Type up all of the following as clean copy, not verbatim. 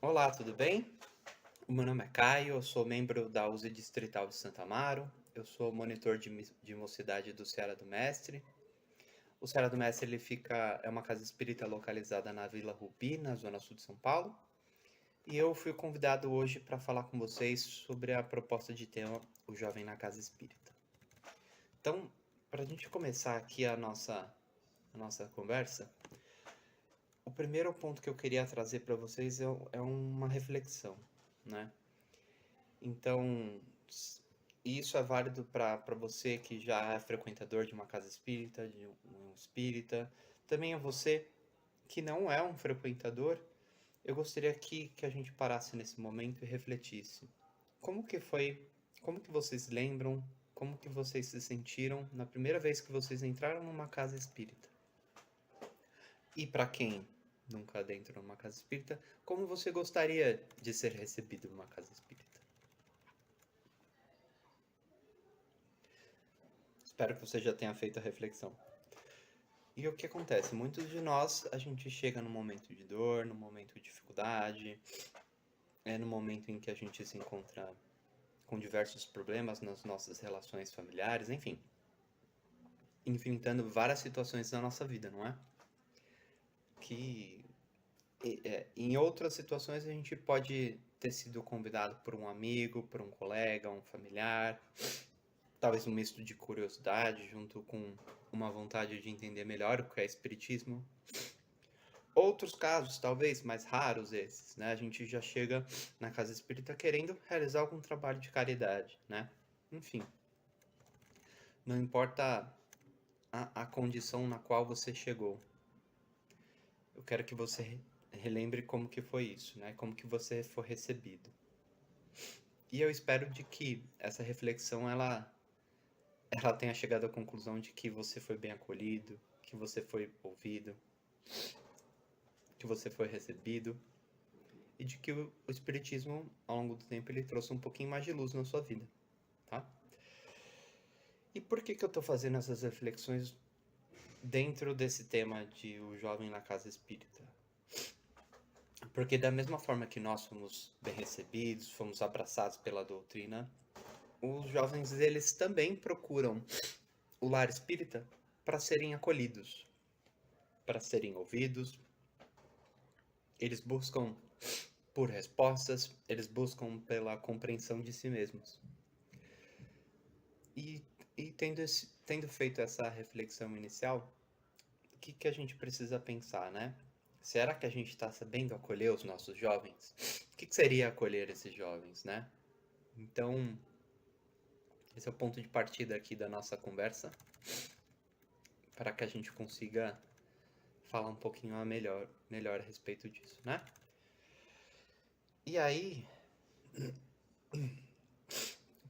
Olá, tudo bem? O meu nome é Caio, eu sou membro da USE Distrital de Santa Amaro, eu sou monitor de mocidade do Ceará do Mestre. O Ceará do Mestre é uma casa espírita localizada na Vila Rubi, na zona sul de São Paulo, e eu fui convidado hoje para falar com vocês sobre a proposta de tema O Jovem na Casa Espírita. Então, para a gente começar aqui a nossa conversa, o primeiro ponto que eu queria trazer para vocês é uma reflexão, né? Então, isso é válido para você que já é frequentador de uma casa espírita, de um espírita. Também é você que não é um frequentador. Eu gostaria que a gente parasse nesse momento e refletisse. Como que foi? Como que vocês lembram? Como que vocês se sentiram na primeira vez que vocês entraram numa casa espírita? E para quem nunca adentrou numa casa espírita, como você gostaria de ser recebido numa casa espírita? Espero que você já tenha feito a reflexão. E o que acontece? Muitos de nós, a gente chega num momento de dor, num momento de dificuldade, no momento em que a gente se encontra com diversos problemas nas nossas relações familiares, enfim, enfrentando várias situações da nossa vida, não é? Que em outras situações a gente pode ter sido convidado por um amigo, por um colega, um familiar, talvez um misto de curiosidade junto com uma vontade de entender melhor o que é espiritismo. Outros casos, talvez mais raros esses, né? A gente já chega na casa espírita querendo realizar algum trabalho de caridade, né? Enfim, não importa a condição na qual você chegou. Eu quero que você relembre como que foi isso, né? Como que você foi recebido. E eu espero de que essa reflexão ela tenha chegado à conclusão de que você foi bem acolhido, que você foi ouvido, que você foi recebido e de que o espiritismo, ao longo do tempo, ele trouxe um pouquinho mais de luz na sua vida, tá? E por que eu estou fazendo essas reflexões dentro desse tema de o jovem na casa espírita? Porque da mesma forma que nós fomos bem recebidos, fomos abraçados pela doutrina, os jovens eles também procuram o lar espírita para serem acolhidos, para serem ouvidos. Eles buscam por respostas, eles buscam pela compreensão de si mesmos. E, tendo feito essa reflexão inicial, o que a gente precisa pensar, né? Será que a gente está sabendo acolher os nossos jovens? O que seria acolher esses jovens, né? Então, esse é o ponto de partida aqui da nossa conversa, para que a gente consiga falar um pouquinho melhor a respeito disso, né? E aí,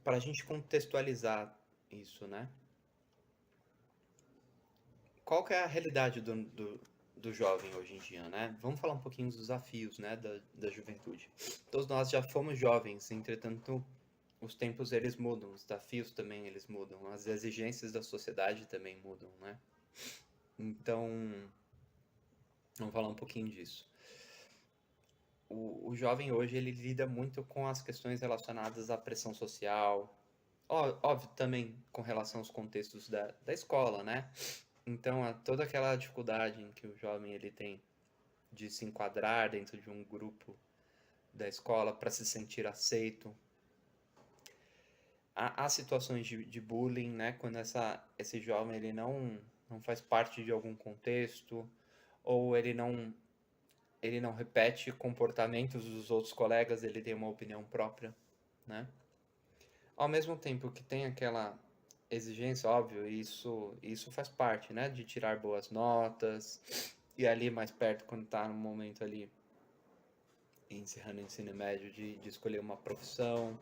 para a gente contextualizar isso, né? Qual que é a realidade do jovem hoje em dia, né? Vamos falar um pouquinho dos desafios, né, da juventude. Todos nós já fomos jovens, entretanto, os tempos eles mudam, os desafios também eles mudam, as exigências da sociedade também mudam, né? Então, vamos falar um pouquinho disso. O jovem hoje ele lida muito com as questões relacionadas à pressão social, óbvio também com relação aos contextos da escola, né? Então, toda aquela dificuldade em que o jovem ele tem de se enquadrar dentro de um grupo da escola para se sentir aceito. Há situações de bullying, né? Quando esse jovem ele não faz parte de algum contexto ou ele não repete comportamentos dos outros colegas, ele tem uma opinião própria, né? Ao mesmo tempo que tem aquela exigência, óbvio, isso faz parte, né? De tirar boas notas e ali mais perto, quando tá no momento ali encerrando o ensino médio, de escolher uma profissão.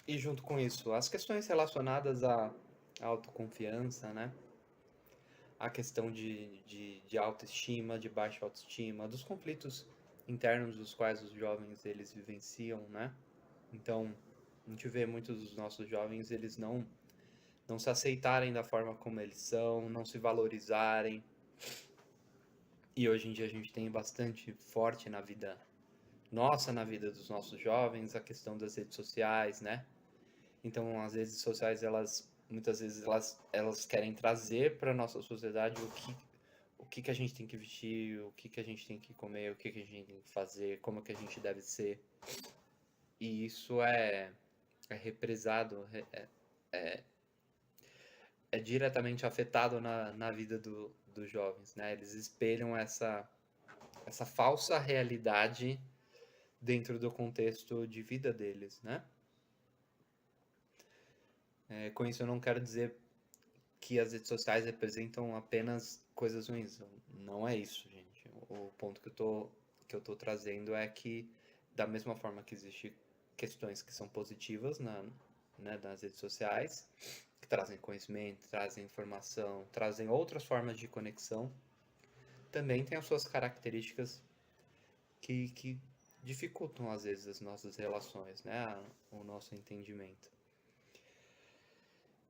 E junto com isso, as questões relacionadas à autoconfiança, né? A questão de autoestima, de baixa autoestima, dos conflitos internos dos quais os jovens eles vivenciam, né? Então, a gente vê muitos dos nossos jovens, eles não se aceitarem da forma como eles são, não se valorizarem. E hoje em dia a gente tem bastante forte na vida nossa, na vida dos nossos jovens, a questão das redes sociais, né? Então, as redes sociais, muitas vezes, elas querem trazer para a nossa sociedade o que que a gente tem que vestir, o que que a gente tem que comer, o que que a gente tem que fazer, como que a gente deve ser. E isso é represado, é diretamente afetado na vida dos jovens, né? Eles espelham essa falsa realidade dentro do contexto de vida deles, né? Com isso eu não quero dizer que as redes sociais representam apenas coisas ruins. Não é isso, gente. O ponto que eu tô trazendo é que, da mesma forma que existem questões que são positivas né, nas redes sociais, que trazem conhecimento, trazem informação, trazem outras formas de conexão, também tem as suas características que dificultam, às vezes, as nossas relações, né, o nosso entendimento.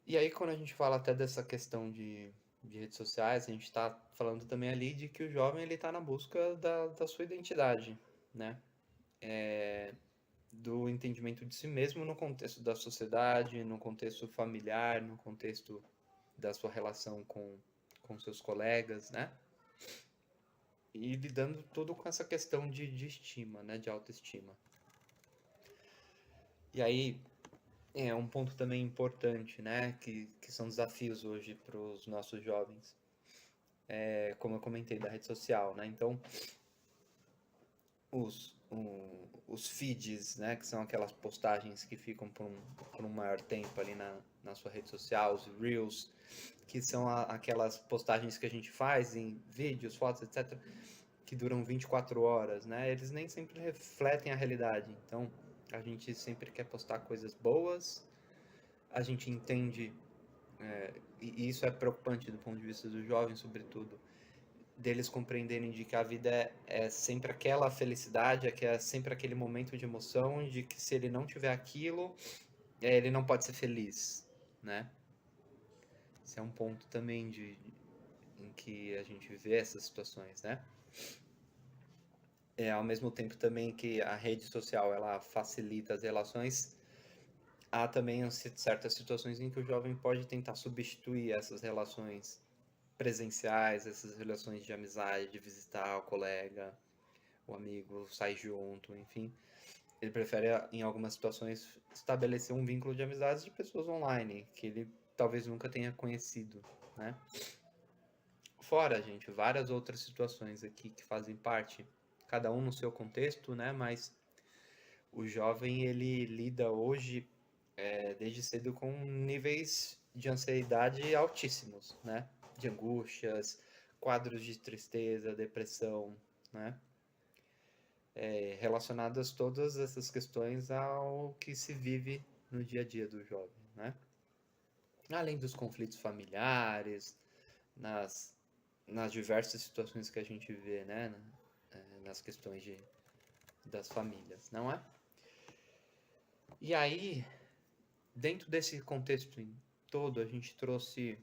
E aí, quando a gente fala até dessa questão de redes sociais, a gente está falando também ali de que o jovem ele está na busca da sua identidade, né? Do entendimento de si mesmo no contexto da sociedade, no contexto familiar, no contexto da sua relação com seus colegas, né? E lidando tudo com essa questão de estima, né? De autoestima. E aí, um ponto também importante, né? Que são desafios hoje para os nossos jovens. Como eu comentei, da rede social, né? Então, os feeds, né? Que são aquelas postagens que ficam por um maior tempo ali na sua rede social, os Reels, que são aquelas postagens que a gente faz em vídeos, fotos, etc., que duram 24 horas, né? Eles nem sempre refletem a realidade. Então, a gente sempre quer postar coisas boas, a gente entende, e isso é preocupante do ponto de vista dos jovens, sobretudo, deles compreenderem de que a vida é sempre aquela felicidade, que é sempre aquele momento de emoção, de que se ele não tiver aquilo, ele não pode ser feliz, né? Esse é um ponto também em que a gente vê essas situações, né? Ao mesmo tempo também que a rede social ela facilita as relações, há também certas situações em que o jovem pode tentar substituir essas relações presenciais, essas relações de amizade, de visitar o colega, o amigo, sair junto, enfim. Ele prefere, em algumas situações, estabelecer um vínculo de amizades de pessoas online, que ele talvez nunca tenha conhecido, né? Fora, gente, várias outras situações aqui que fazem parte, cada um no seu contexto, né? Mas o jovem, ele lida hoje, desde cedo, com níveis de ansiedade altíssimos, né? De angústias, quadros de tristeza, depressão, né? Relacionadas todas essas questões ao que se vive no dia a dia do jovem, né? Além dos conflitos familiares, nas, nas diversas situações que a gente vê, né? Nas questões das famílias, não é? E aí, dentro desse contexto todo, a gente trouxe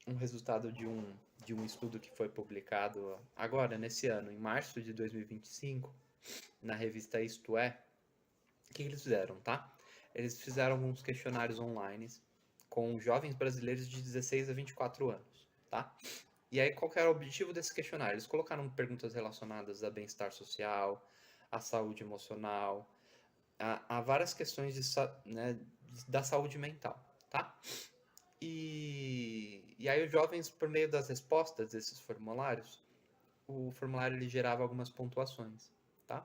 um resultado de um estudo que foi publicado agora, nesse ano, em março de 2025, na revista Isto É. O que eles fizeram, tá? Eles fizeram alguns questionários online com jovens brasileiros de 16 a 24 anos, tá? E aí, qual que era o objetivo desse questionário? Eles colocaram perguntas relacionadas a bem-estar social, à saúde emocional, a várias questões né, da saúde mental, tá? E aí os jovens, por meio das respostas desses formulários, o formulário ele gerava algumas pontuações, tá?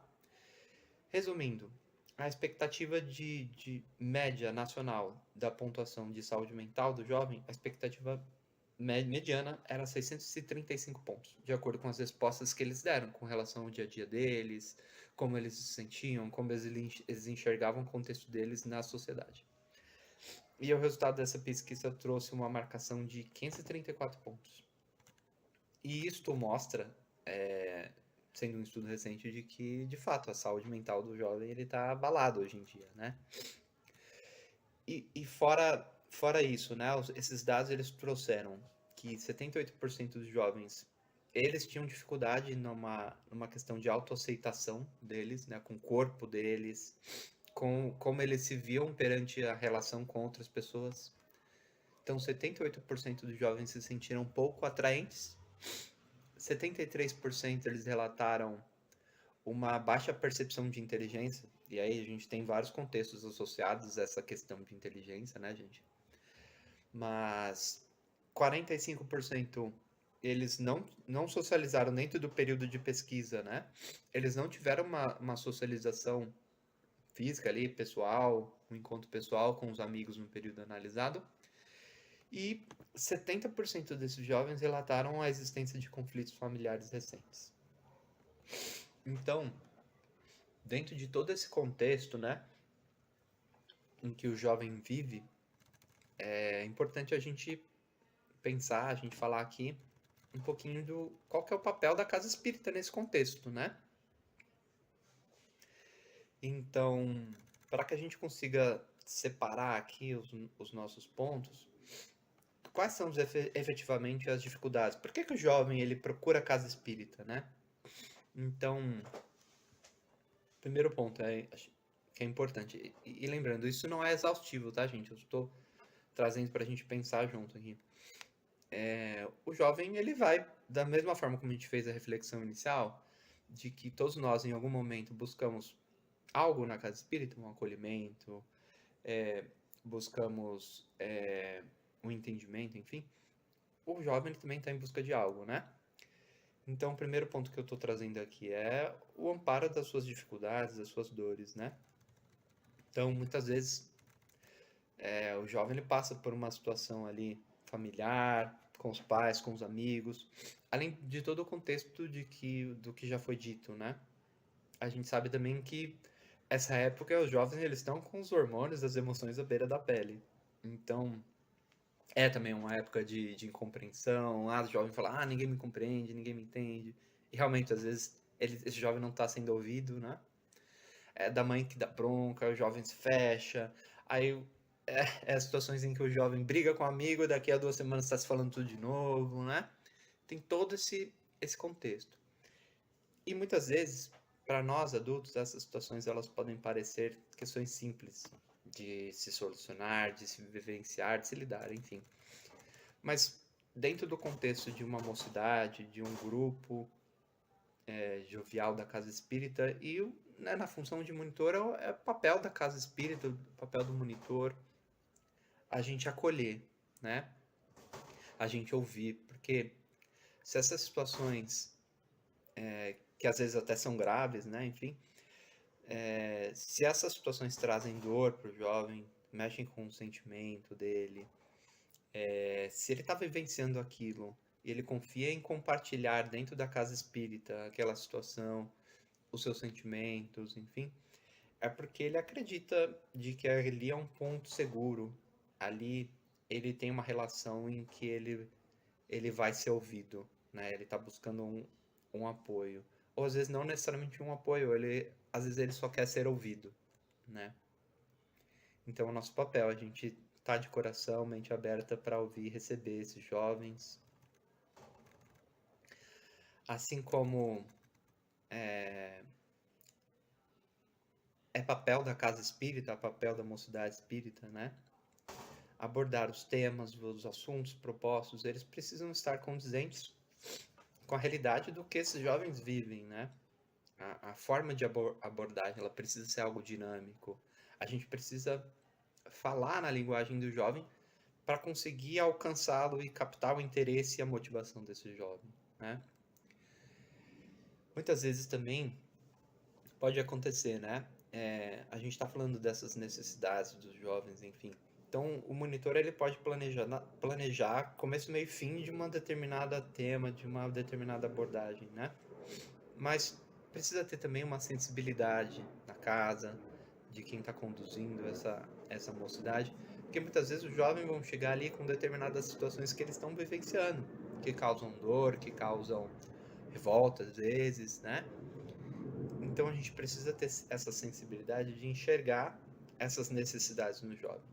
Resumindo, a expectativa de média nacional da pontuação de saúde mental do jovem, a expectativa mediana era 635 pontos, de acordo com as respostas que eles deram com relação ao dia a dia deles, como eles se sentiam, como eles enxergavam o contexto deles na sociedade. E o resultado dessa pesquisa trouxe uma marcação de 534 pontos. E isto mostra, sendo um estudo recente, de que, de fato, a saúde mental do jovem está abalado hoje em dia, né? E fora isso, né? Esses dados eles trouxeram que 78% dos jovens eles tinham dificuldade numa questão de autoaceitação deles, né, com o corpo deles, com como eles se viam perante a relação com outras pessoas. Então, 78% dos jovens se sentiram pouco atraentes, 73% eles relataram uma baixa percepção de inteligência, e aí a gente tem vários contextos associados a essa questão de inteligência, né, gente? Mas 45% eles não socializaram dentro do período de pesquisa, né? Eles não tiveram uma socialização física ali, pessoal, um encontro pessoal com os amigos no período analisado. E 70% desses jovens relataram a existência de conflitos familiares recentes. Então, dentro de todo esse contexto, né, em que o jovem vive, é importante a gente pensar, a gente falar aqui um pouquinho do qual que é o papel da casa espírita nesse contexto, né? Então, para que a gente consiga separar aqui os nossos pontos, quais são efetivamente as dificuldades? Por que o jovem ele procura a casa espírita, né? Então, primeiro ponto que é importante. E lembrando, isso não é exaustivo, tá, gente? Eu estou trazendo para a gente pensar junto aqui. O jovem, ele vai, da mesma forma como a gente fez a reflexão inicial, de que todos nós, em algum momento, buscamos algo na casa espírita, um acolhimento, buscamos um entendimento, enfim, o jovem ele também está em busca de algo, né? Então, o primeiro ponto que eu estou trazendo aqui é o amparo das suas dificuldades, das suas dores, né? Então, muitas vezes, o jovem ele passa por uma situação ali familiar, com os pais, com os amigos, além de todo o contexto do que já foi dito, né? A gente sabe também que essa época os jovens eles estão com os hormônios das emoções à beira da pele. Então, é também uma época de incompreensão. O jovem fala, ninguém me compreende, ninguém me entende. E realmente, às vezes, esse jovem não está sendo ouvido, né? É da mãe que dá bronca, o jovem se fecha. Aí situações em que o jovem briga com um amigo, daqui a 2 semanas está se falando tudo de novo, né? Tem todo esse contexto. E muitas vezes, para nós adultos, essas situações elas podem parecer questões simples de se solucionar, de se vivenciar, de se lidar, enfim. Mas dentro do contexto de uma mocidade, de um grupo jovial da casa espírita e né, na função de monitor é o papel da casa espírita, o papel do monitor, a gente acolher, né? A gente ouvir, porque se essas situações que às vezes até são graves, né? Enfim, se essas situações trazem dor para o jovem, mexem com o sentimento dele, se ele está vivenciando aquilo e ele confia em compartilhar dentro da casa espírita aquela situação, os seus sentimentos, enfim, é porque ele acredita de que ali é um ponto seguro. Ali ele tem uma relação em que ele vai ser ouvido, né? Ele está buscando um apoio. Ou às vezes não necessariamente um apoio, às vezes ele só quer ser ouvido, né? Então é o nosso papel, a gente tá de coração, mente aberta para ouvir e receber esses jovens. Assim como é papel da casa espírita, papel da mocidade espírita, né? Abordar os temas, os assuntos propostos, eles precisam estar condizentes com a realidade do que esses jovens vivem, né? A forma de abordagem, ela precisa ser algo dinâmico. A gente precisa falar na linguagem do jovem para conseguir alcançá-lo e captar o interesse e a motivação desse jovem, né? Muitas vezes também pode acontecer, né? A gente está falando dessas necessidades dos jovens, enfim. Então, o monitor ele pode planejar começo, meio e fim de uma determinada tema, de uma determinada abordagem, né? Mas precisa ter também uma sensibilidade na casa, de quem está conduzindo essa mocidade, porque muitas vezes os jovens vão chegar ali com determinadas situações que eles estão vivenciando, que causam dor, que causam revolta às vezes, né? Então a gente precisa ter essa sensibilidade de enxergar essas necessidades no jovem,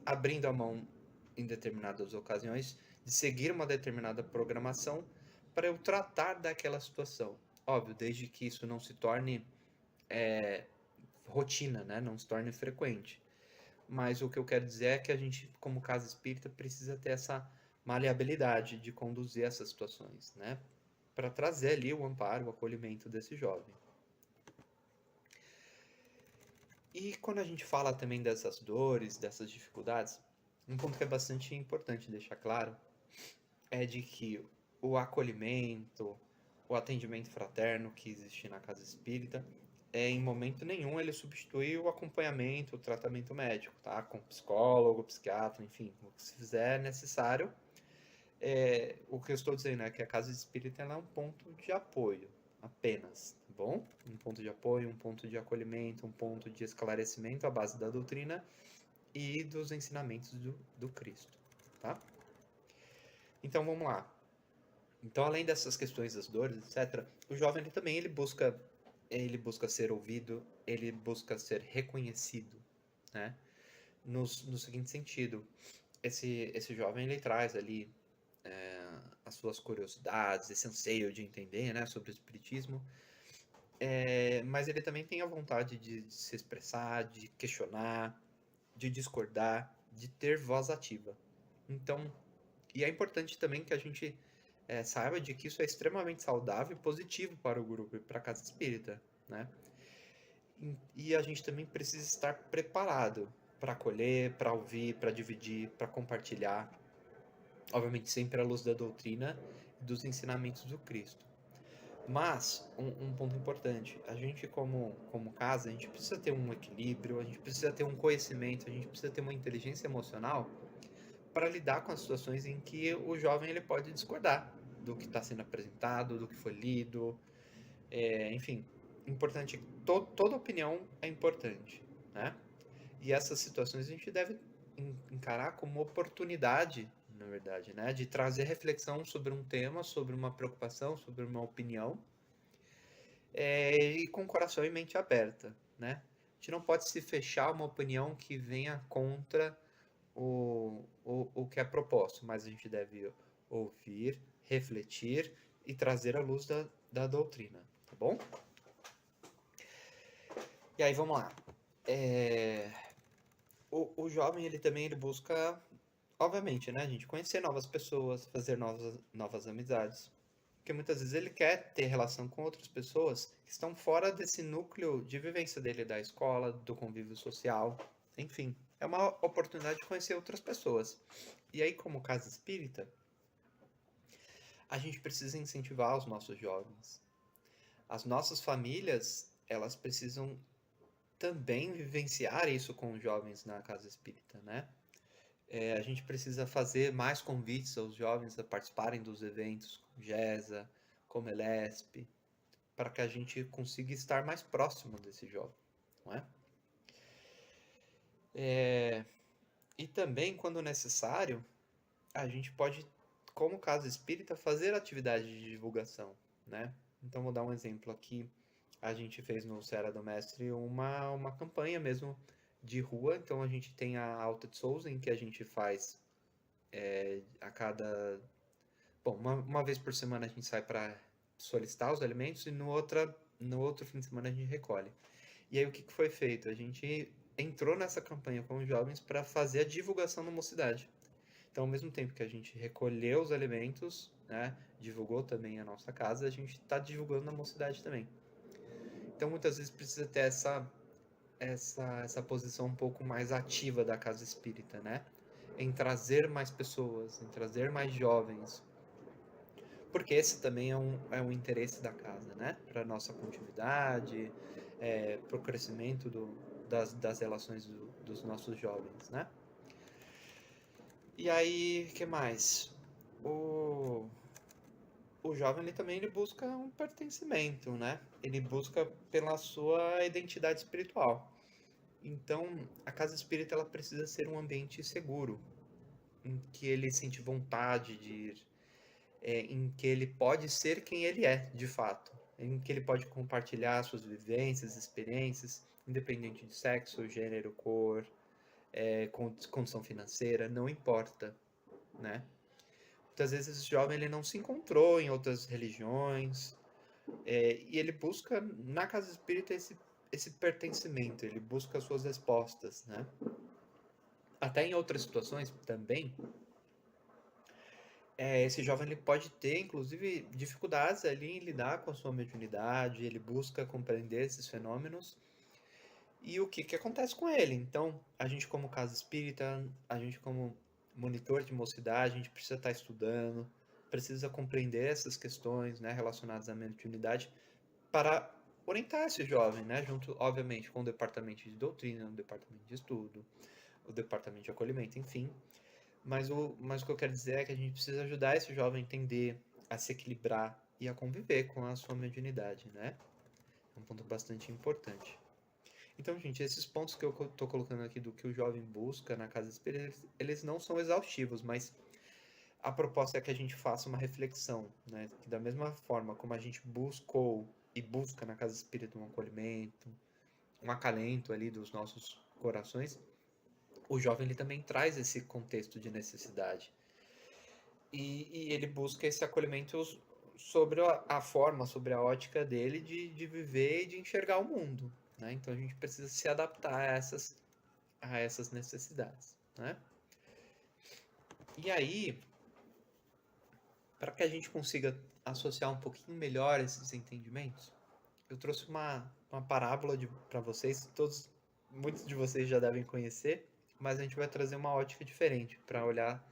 abrindo a mão em determinadas ocasiões de seguir uma determinada programação para eu tratar daquela situação. Óbvio, desde que isso não se torne rotina, né? Não se torne frequente. Mas o que eu quero dizer é que a gente, como casa espírita, precisa ter essa maleabilidade de conduzir essas situações, né? Para trazer ali o amparo, o acolhimento desse jovem. E quando a gente fala também dessas dores, dessas dificuldades, um ponto que é bastante importante deixar claro é de que o acolhimento, o atendimento fraterno que existe na casa espírita, em momento nenhum ele substitui o acompanhamento, o tratamento médico, tá? Com psicólogo, psiquiatra, enfim, o que se fizer necessário. O que eu estou dizendo é que a casa espírita ela é um ponto de apoio, apenas, tá bom? Um ponto de apoio, um ponto de acolhimento, um ponto de esclarecimento à base da doutrina e dos ensinamentos do Cristo, tá? Então vamos lá. Então, além dessas questões das dores, etc., o jovem ele busca ser ouvido, ele busca ser reconhecido, né? No seguinte sentido, esse jovem ele traz ali as suas curiosidades, esse anseio de entender, né, sobre o espiritismo, mas ele também tem a vontade de se expressar, de questionar, de discordar, de ter voz ativa. Então, e é importante também que a gente saiba de que isso é extremamente saudável e positivo para o grupo e para a casa espírita, né? E a gente também precisa estar preparado para acolher, para ouvir, para dividir, para compartilhar, obviamente sempre à luz da doutrina e dos ensinamentos do Cristo. Mas, um ponto importante, a gente como casa, a gente precisa ter um equilíbrio, a gente precisa ter um conhecimento, a gente precisa ter uma inteligência emocional para lidar com as situações em que o jovem ele pode discordar do que está sendo apresentado, do que foi lido, enfim, importante, toda opinião é importante, né? E essas situações a gente deve encarar como oportunidade, na verdade, né? De trazer reflexão sobre um tema, sobre uma preocupação, sobre uma opinião, e com o coração e mente aberta, né? A gente não pode se fechar a uma opinião que venha contra o que é proposto, mas a gente deve ouvir, refletir e trazer à luz da doutrina, tá bom? E aí, vamos lá. O jovem, ele busca, obviamente, né, gente, conhecer novas pessoas, fazer novas amizades. Porque muitas vezes ele quer ter relação com outras pessoas que estão fora desse núcleo de vivência dele, da escola, do convívio social, enfim. É uma oportunidade de conhecer outras pessoas. E aí, como casa espírita, a gente precisa incentivar os nossos jovens. As nossas famílias, elas precisam também vivenciar isso com os jovens na casa espírita, né? A gente precisa fazer mais convites aos jovens a participarem dos eventos como GESA, como ELESP, para que a gente consiga estar mais próximo desse jovem, não é? E também, quando necessário, a gente pode, como casa espírita, fazer atividade de divulgação, né? Então, vou dar um exemplo aqui. A gente fez no Serra do Mestre uma campanha mesmo de rua. Então, a gente tem a Alta de Souza, em que a gente faz a cada... Bom, uma vez por semana a gente sai para solicitar os alimentos e no outro fim de semana a gente recolhe. E aí, o que foi feito? A gente entrou nessa campanha com os jovens para fazer a divulgação na mocidade. Então, ao mesmo tempo que a gente recolheu os alimentos, né, divulgou também a nossa casa, a gente está divulgando na mocidade também. Então, muitas vezes precisa ter essa posição um pouco mais ativa da casa espírita, né? Em trazer mais pessoas, em trazer mais jovens. Porque esse também é um interesse da casa, né? Para a nossa continuidade, para o crescimento das relações dos nossos jovens, né? E aí, o que mais? O jovem ele busca um pertencimento, né? Ele busca pela sua identidade espiritual. Então, a casa espírita ela precisa ser um ambiente seguro, em que ele sente vontade de ir, em que ele pode ser quem ele é, de fato, em que ele pode compartilhar suas vivências, experiências, independente de sexo, gênero, cor, condição financeira, não importa, né? Muitas vezes esse jovem ele não se encontrou em outras religiões, e ele busca na casa espírita esse pertencimento, ele busca as suas respostas, né? Até em outras situações também, esse jovem ele pode ter, inclusive, dificuldades ali em lidar com a sua mediunidade, ele busca compreender esses fenômenos e o que acontece com ele. Então, a gente como casa espírita, a gente como monitor de mocidade, a gente precisa estar estudando, precisa compreender essas questões, né, relacionadas à mediunidade para orientar esse jovem, né, junto, obviamente, com o departamento de doutrina, o departamento de estudo, o departamento de acolhimento, enfim. Mas o que eu quero dizer é que a gente precisa ajudar esse jovem a entender, a se equilibrar e a conviver com a sua mediunidade, né? É um ponto bastante importante. Então, gente, esses pontos que eu estou colocando aqui do que o jovem busca na casa espírita, eles não são exaustivos, mas a proposta é que a gente faça uma reflexão, né? Que da mesma forma como a gente buscou e busca na casa espírita um acolhimento, um acalento ali dos nossos corações, o jovem ele também traz esse contexto de necessidade. E ele busca esse acolhimento sobre a forma, sobre a ótica dele de viver e de enxergar o mundo, né? Então a gente precisa se adaptar a essas necessidades, né? E aí, para que a gente consiga associar um pouquinho melhor esses entendimentos, eu trouxe uma parábola para vocês, muitos de vocês já devem conhecer, mas a gente vai trazer uma ótica diferente para olhar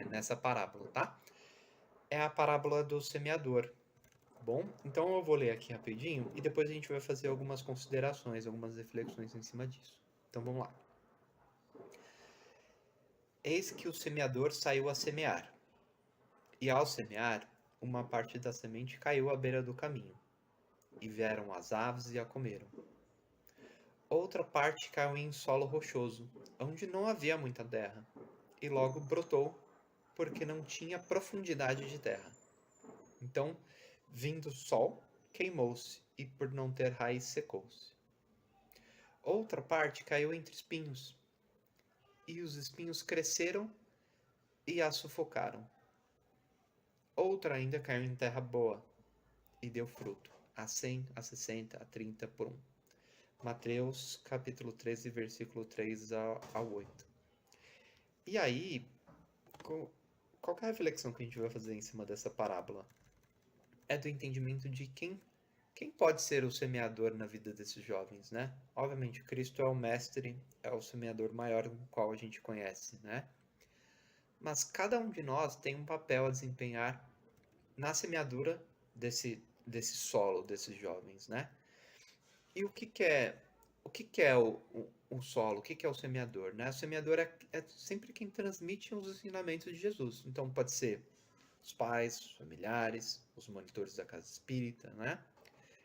nessa parábola, tá? É a parábola do semeador. Bom, então eu vou ler aqui rapidinho e depois a gente vai fazer algumas considerações, algumas reflexões em cima disso. Então vamos lá. Eis que o semeador saiu a semear. E ao semear, uma parte da semente caiu à beira do caminho, e vieram as aves e a comeram. Outra parte caiu em solo rochoso, onde não havia muita terra, e logo brotou, porque não tinha profundidade de terra. Então, vindo o sol, queimou-se, e por não ter raiz secou-se. Outra parte caiu entre espinhos, e os espinhos cresceram e a sufocaram. Outra ainda caiu em terra boa, e deu fruto, a 100, a 60, a 30 por um. Mateus, capítulo 13, versículo 3 ao 8. E aí, qual que é a reflexão que a gente vai fazer em cima dessa parábola? É do entendimento de quem pode ser o semeador na vida desses jovens, né? Obviamente, Cristo é o mestre, é o semeador maior do qual a gente conhece, né? Mas cada um de nós tem um papel a desempenhar na semeadura desse solo, desses jovens, né? E o que é o solo? O que é o semeador, né? O semeador é sempre quem transmite os ensinamentos de Jesus. Então, pode ser os pais, os familiares, os monitores da casa espírita, né?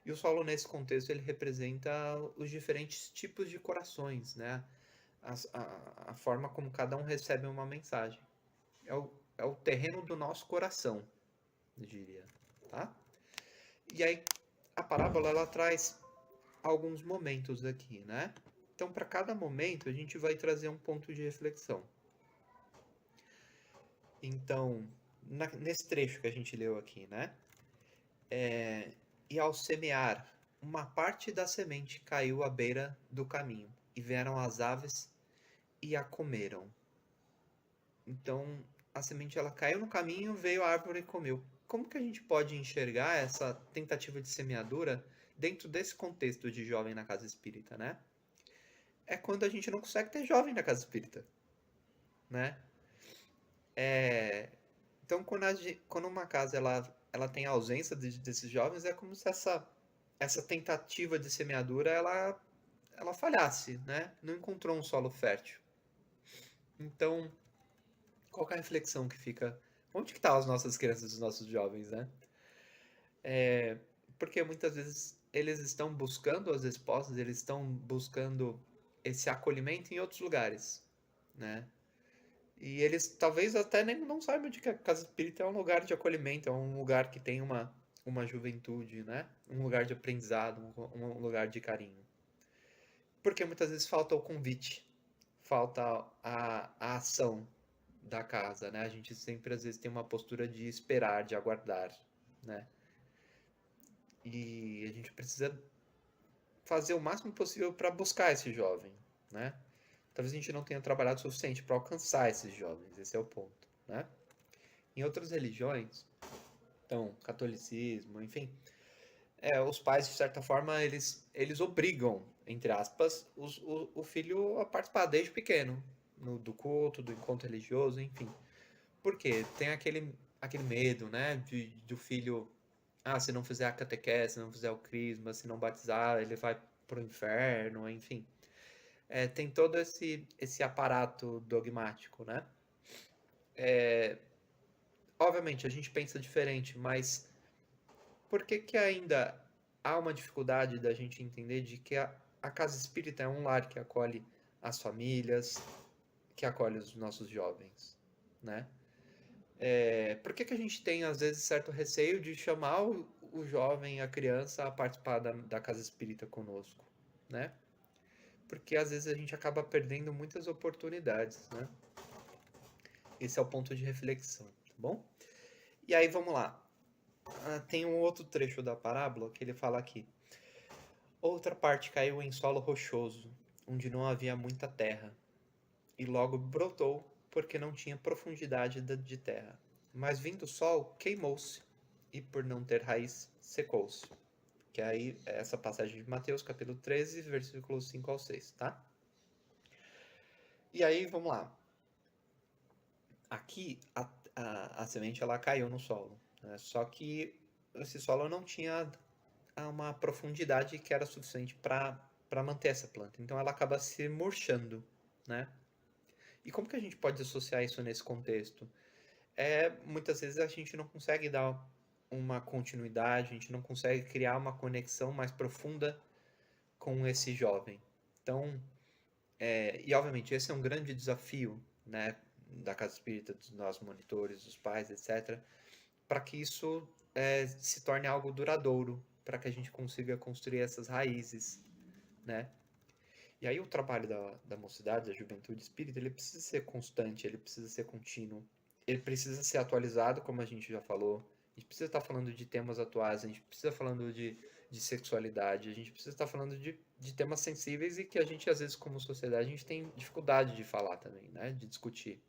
E o solo, nesse contexto, ele representa os diferentes tipos de corações, né? A forma como cada um recebe uma mensagem. É o terreno do nosso coração, eu diria, tá? E aí, a parábola, ela traz alguns momentos aqui, né? Então, para cada momento, a gente vai trazer um ponto de reflexão. Então, nesse trecho que a gente leu aqui, né? E ao semear, uma parte da semente caiu à beira do caminho, e vieram as aves e a comeram. Então, a semente ela caiu no caminho, veio a árvore e comeu. Como que a gente pode enxergar essa tentativa de semeadura dentro desse contexto de jovem na casa espírita, né? É quando a gente não consegue ter jovem na casa espírita, né? Então, quando uma casa ela tem ausência desses jovens, é como se essa tentativa de semeadura ela falhasse, né? Não encontrou um solo fértil. Então, qual que é a reflexão que fica? Onde que estão as nossas crianças, os nossos jovens, né? Porque muitas vezes eles estão buscando as respostas, eles estão buscando esse acolhimento em outros lugares, né? E eles talvez até nem não saibam de que a casa espírita é um lugar de acolhimento, é um lugar que tem uma juventude, né? Um lugar de aprendizado, um lugar de carinho. Porque muitas vezes falta o convite, falta a ação, da casa, né? A gente sempre, às vezes, tem uma postura de esperar, de aguardar, né? E a gente precisa fazer o máximo possível para buscar esse jovem, né? Talvez a gente não tenha trabalhado o suficiente para alcançar esses jovens, esse é o ponto, né? Em outras religiões, então, catolicismo, enfim, os pais, de certa forma, eles obrigam, entre aspas, o filho a participar desde pequeno, do culto, do encontro religioso, enfim. Por quê? Tem aquele medo, né, do filho, se não fizer a catequese, se não fizer o crisma, se não batizar, ele vai pro inferno, enfim. Tem todo esse aparato dogmático, né? Obviamente, a gente pensa diferente, mas por que que ainda há uma dificuldade da gente entender de que a casa espírita é um lar que acolhe as famílias, que acolhe os nossos jovens, né? Por que que a gente tem, às vezes, certo receio de chamar o jovem, a criança, a participar da casa espírita conosco, né? Porque, às vezes, a gente acaba perdendo muitas oportunidades, né? Esse é o ponto de reflexão, tá bom? E aí, vamos lá. Tem um outro trecho da parábola que ele fala aqui. Outra parte caiu em solo rochoso, onde não havia muita terra, e logo brotou, porque não tinha profundidade de terra. Mas vindo o sol, queimou-se, e por não ter raiz, secou-se. Que aí é essa passagem de Mateus, capítulo 13, versículos 5 ao 6, tá? E aí, vamos lá. Aqui, a semente, ela caiu no solo, né? Só que esse solo não tinha uma profundidade que era suficiente para manter essa planta. Então, ela acaba se murchando, né? E como que a gente pode associar isso nesse contexto? Muitas vezes a gente não consegue dar uma continuidade, a gente não consegue criar uma conexão mais profunda com esse jovem. Então, e obviamente esse é um grande desafio, né, da casa espírita, dos nossos monitores, dos pais, etc., para que isso se torne algo duradouro, para que a gente consiga construir essas raízes, né? E aí o trabalho da mocidade, da juventude espírita, ele precisa ser constante, ele precisa ser contínuo, ele precisa ser atualizado, como a gente já falou. A gente precisa estar falando de temas atuais, a gente precisa estar falando de sexualidade, a gente precisa estar falando de temas sensíveis e que a gente, às vezes, como sociedade, a gente tem dificuldade de falar também, né? De discutir.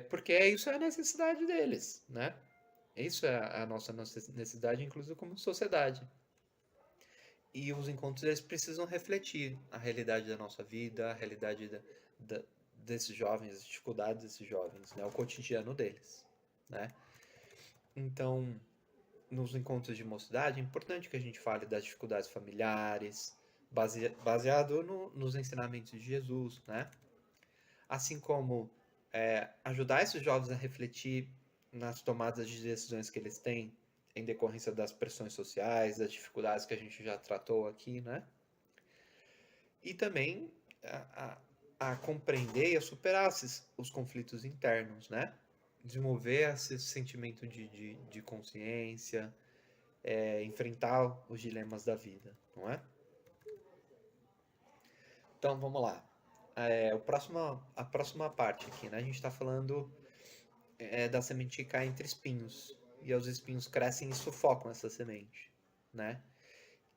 Porque isso é a necessidade deles, né? Isso é a nossa necessidade, inclusive como sociedade. E os encontros eles precisam refletir a realidade da nossa vida, a realidade da, desses jovens, as dificuldades desses jovens, né? O cotidiano deles, né? Então, nos encontros de mocidade, é importante que a gente fale das dificuldades familiares, baseado nos ensinamentos de Jesus, né? Assim como ajudar esses jovens a refletir nas tomadas de decisões que eles têm em decorrência das pressões sociais, das dificuldades que a gente já tratou aqui, né? E também a compreender e a superar os conflitos internos, né? Desenvolver esse sentimento de consciência, enfrentar os dilemas da vida, não é? Então, vamos lá. A próxima parte aqui, né? A gente está falando da semente que cai entre espinhos. E os espinhos crescem e sufocam essa semente, né?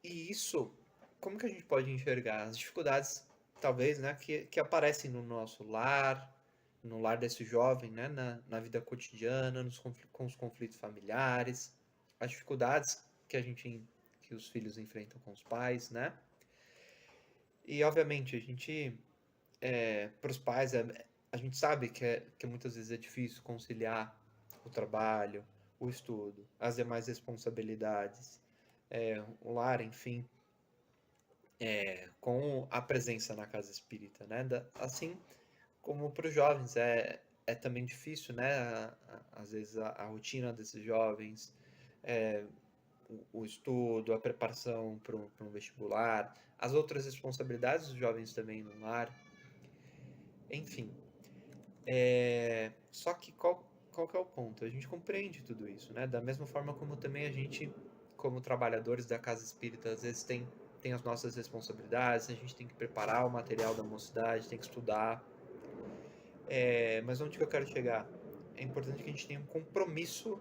E isso, como que a gente pode enxergar? As dificuldades, talvez, né, que aparecem no nosso lar, no lar desse jovem, né, na vida cotidiana, com os conflitos familiares, as dificuldades que os filhos enfrentam com os pais, né? E, obviamente, para os pais, a gente sabe que muitas vezes é difícil conciliar o trabalho, o estudo, as demais responsabilidades, o lar, enfim, com a presença na casa espírita, né? Assim como para os jovens é também difícil, né? Às vezes a rotina desses jovens, é, o estudo, a preparação para um vestibular, as outras responsabilidades dos jovens também no lar, enfim. Só que qual que é o ponto? A gente compreende tudo isso, né? Da mesma forma como também a gente, como trabalhadores da casa espírita, às vezes tem as nossas responsabilidades, a gente tem que preparar o material da mocidade, tem que estudar. Mas onde que eu quero chegar? É importante que a gente tenha um compromisso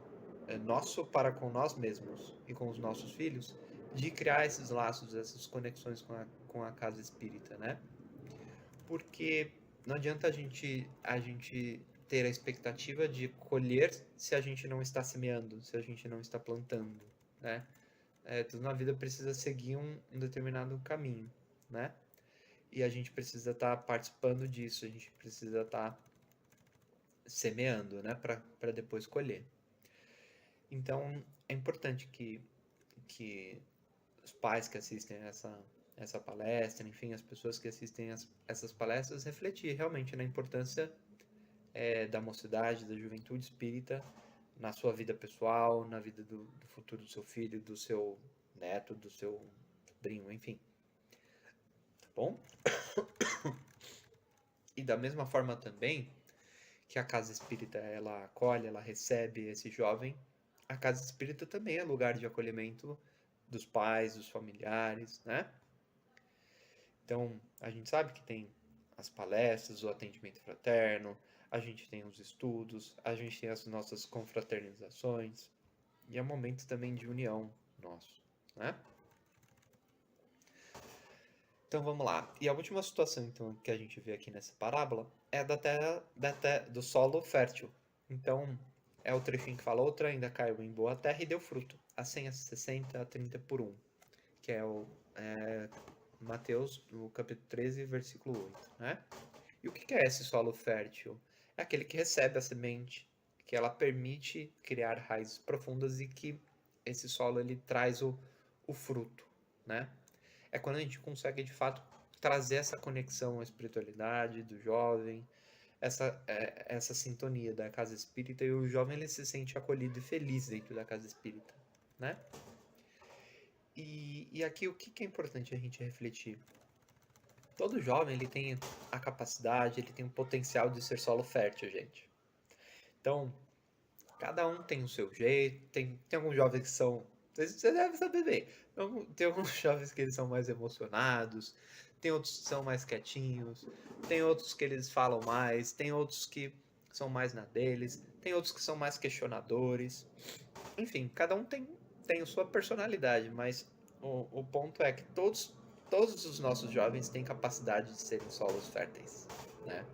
nosso para com nós mesmos e com os nossos filhos de criar esses laços, essas conexões com a casa espírita, né? Porque não adianta a gente ter a expectativa de colher se a gente não está semeando, se a gente não está plantando, né? Tudo na vida precisa seguir um determinado caminho, né? E a gente precisa estar participando disso, a gente precisa estar semeando, né? Para depois colher. Então, é importante que os pais que assistem essa palestra, enfim, as pessoas que assistem essas palestras, refletir realmente na importância da mocidade, da juventude espírita na sua vida pessoal, na vida do futuro do seu filho, do seu neto, do seu sobrinho, enfim. Tá bom? E da mesma forma também que a casa espírita ela acolhe, ela recebe esse jovem, a casa espírita também é lugar de acolhimento dos pais, dos familiares, né? Então, a gente sabe que tem as palestras, o atendimento fraterno, a gente tem os estudos, a gente tem as nossas confraternizações, e é um momento também de união nosso, né? Então vamos lá. E a última situação então que a gente vê aqui nessa parábola é a do solo fértil. Então é o trechinho que fala: outra ainda caiu em boa terra e deu fruto, a 100, a 60, a 30 por um, que é o Mateus, no capítulo 13, versículo 8, né? E o que é esse solo fértil? É aquele que recebe a semente, que ela permite criar raízes profundas e que esse solo ele traz o fruto, né? É quando a gente consegue de fato trazer essa conexão à espiritualidade do jovem, essa sintonia da casa espírita, e o jovem ele se sente acolhido e feliz dentro da casa espírita, né? E aqui o que é importante a gente refletir? Todo jovem ele tem a capacidade, ele tem o potencial de ser solo fértil, gente. Então, cada um tem o seu jeito, tem alguns jovens que são. Você deve saber bem. Tem alguns jovens que eles são mais emocionados, tem outros que são mais quietinhos, tem outros que eles falam mais, tem outros que são mais na deles, tem outros que são mais questionadores. Enfim, cada um tem a sua personalidade, mas o ponto é que todos os nossos jovens têm capacidade de serem solos férteis, né?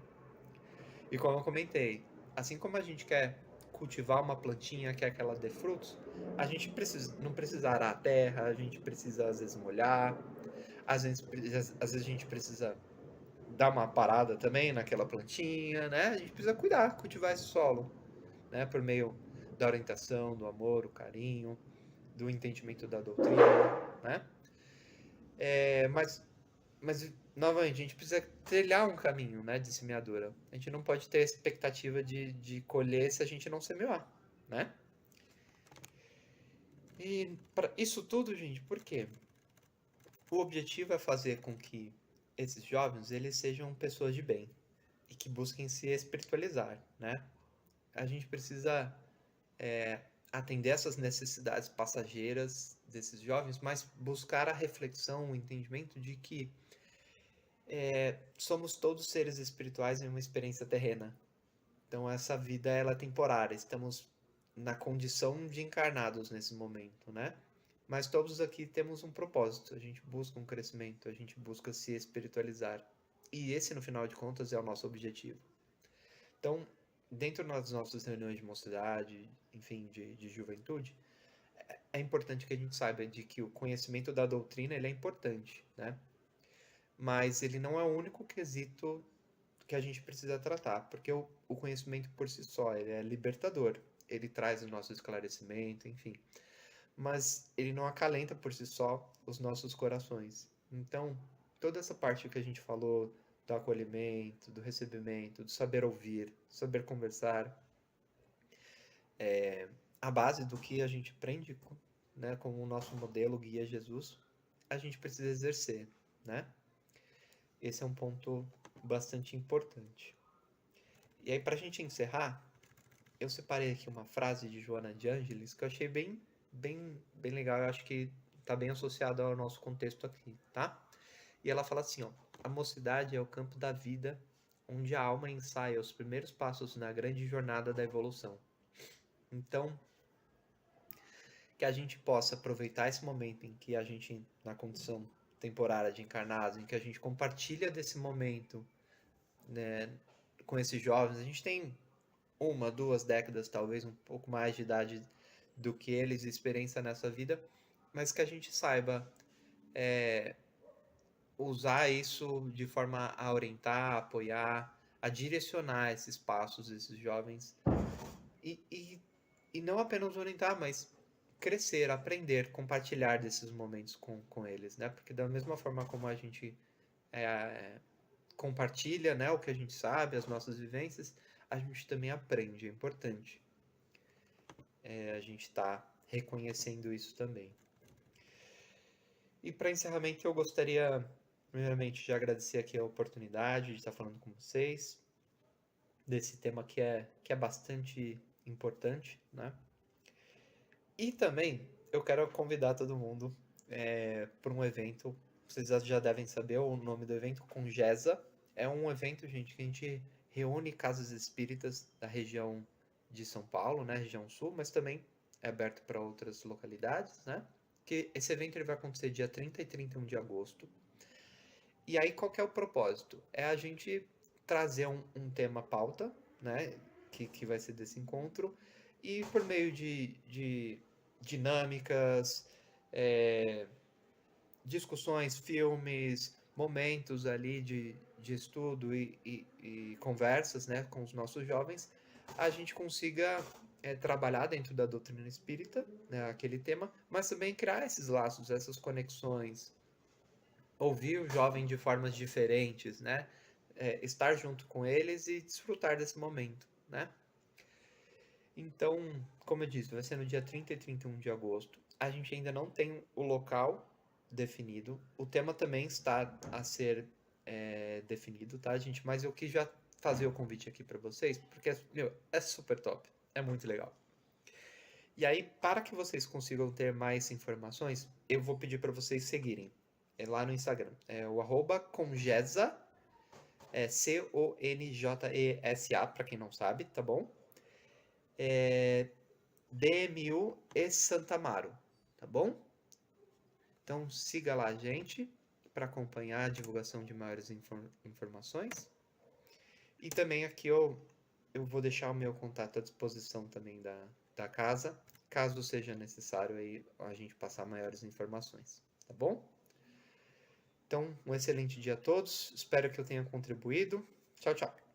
E como eu comentei, assim como a gente quer cultivar uma plantinha, quer que ela dê frutos, a gente não precisa arar a terra, a gente precisa às vezes molhar, às vezes a gente precisa dar uma parada também naquela plantinha, né? A gente precisa cuidar, cultivar esse solo, né? Por meio da orientação, do amor, o carinho, do entendimento da doutrina, né? Mas novamente, a gente precisa trilhar um caminho, né, de semeadura. A gente não pode ter a expectativa de colher se a gente não semear, né? E para isso tudo, gente, por quê? O objetivo é fazer com que esses jovens eles sejam pessoas de bem e que busquem se espiritualizar, né? A gente precisa atender essas necessidades passageiras desses jovens, mas buscar a reflexão, o entendimento de que somos todos seres espirituais em uma experiência terrena. Então essa vida ela é temporária, estamos na condição de encarnados nesse momento, né? Mas todos aqui temos um propósito, a gente busca um crescimento, a gente busca se espiritualizar. E esse, no final de contas, é o nosso objetivo. Então, dentro das nossas reuniões de mocidade, enfim, de juventude, é importante que a gente saiba de que o conhecimento da doutrina ele é importante, né? Mas ele não é o único quesito que a gente precisa tratar, porque o conhecimento por si só ele é libertador, ele traz o nosso esclarecimento, enfim, mas ele não acalenta por si só os nossos corações. Então, toda essa parte que a gente falou do acolhimento, do recebimento, do saber ouvir, saber conversar, a base do que a gente aprende, né, como o nosso modelo guia Jesus, a gente precisa exercer, né? Esse é um ponto bastante importante. E aí, para a gente encerrar, eu separei aqui uma frase de Joana de Ângeles que eu achei bem legal. Eu acho que está bem associado ao nosso contexto aqui, tá? E ela fala assim, ó: a mocidade é o campo da vida onde a alma ensaia os primeiros passos na grande jornada da evolução. Então, que a gente possa aproveitar esse momento em que a gente, na condição temporária de encarnado, em que a gente compartilha desse momento, né, com esses jovens. A gente tem 1, 2 décadas, talvez um pouco mais de idade do que eles, experiência nessa vida, mas que a gente saiba usar isso de forma a orientar, a apoiar, a direcionar esses passos, esses jovens, e não apenas orientar, mas crescer, aprender, compartilhar desses momentos com eles, né? Porque da mesma forma como a gente compartilha, né, o que a gente sabe, as nossas vivências, a gente também aprende, é importante. A gente está reconhecendo isso também. E para encerramento, eu gostaria, primeiramente, de agradecer aqui a oportunidade de estar falando com vocês, desse tema que é bastante importante, né? E também, eu quero convidar todo mundo para um evento, vocês já devem saber o nome do evento, Congesa. É um evento, gente, que a gente reúne casas espíritas da região de São Paulo, né, região sul, mas também é aberto para outras localidades, né? Que esse evento ele vai acontecer dia 30 e 31 de agosto. E aí, qual que é o propósito? É a gente trazer um tema pauta, né, que vai ser desse encontro, e por meio de dinâmicas, discussões, filmes, momentos ali de estudo e conversas, né, com os nossos jovens, a gente consiga trabalhar dentro da doutrina espírita, né, aquele tema, mas também criar esses laços, essas conexões, ouvir o jovem de formas diferentes, né, estar junto com eles e desfrutar desse momento, né. Então, como eu disse, vai ser no dia 30 e 31 de agosto. A gente ainda não tem o local definido. O tema também está a ser definido, tá, gente? Mas eu quis já fazer o convite aqui para vocês, porque é super top. É muito legal. E aí, para que vocês consigam ter mais informações, eu vou pedir para vocês seguirem lá no Instagram. É o @congesa, CONJESA, para quem não sabe, tá bom? DMU e Santamaro, tá bom? Então siga lá a gente para acompanhar a divulgação de maiores informações. E também aqui eu vou deixar o meu contato à disposição também da casa, caso seja necessário aí a gente passar maiores informações, tá bom? Então, um excelente dia a todos, espero que eu tenha contribuído. Tchau, tchau.